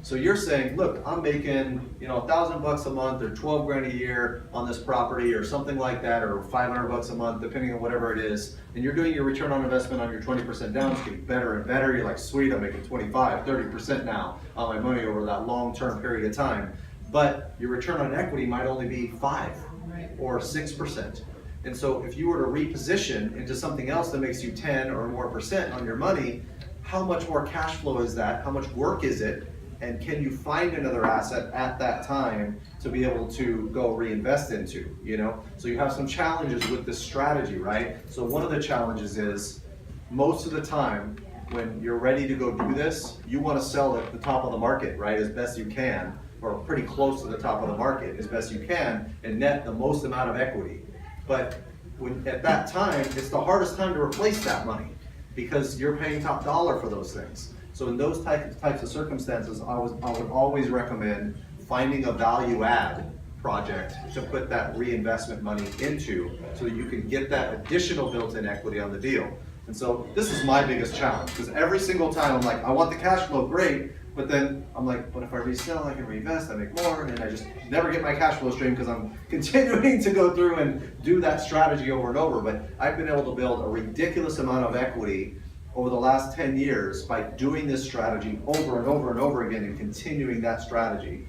So you're saying, look, I'm making, $1,000 a month or 12 grand a year on this property or something like that, or 500 bucks a month, depending on whatever it is. And you're doing your return on investment on your 20% down, it's getting better and better. You're like, sweet, I'm making 25, 30% now on my money over that long-term period of time. But your return on equity might only be 5 or 6%. And so if you were to reposition into something else that makes you 10 or more percent on your money, how much more cash flow is that? How much work is it? And can you find another asset at that time to be able to go reinvest into, So you have some challenges with this strategy, right? So one of the challenges is most of the time when you're ready to go do this, you want to sell at the top of the market, right? As best you can, or pretty close to the top of the market as best you can, and net the most amount of equity. But at that time, it's the hardest time to replace that money because you're paying top dollar for those things. So in those types of circumstances, I would always recommend finding a value add project to put that reinvestment money into so that you can get that additional built-in equity on the deal. And so this is my biggest challenge because every single time I'm like, I want the cash flow, great, but then I'm like, but if I resell, I can reinvest, I make more, and I just never get my cash flow stream because I'm continuing to go through and do that strategy over and over. But I've been able to build a ridiculous amount of equity over the last 10 years by doing this strategy over and over and over again and continuing that strategy.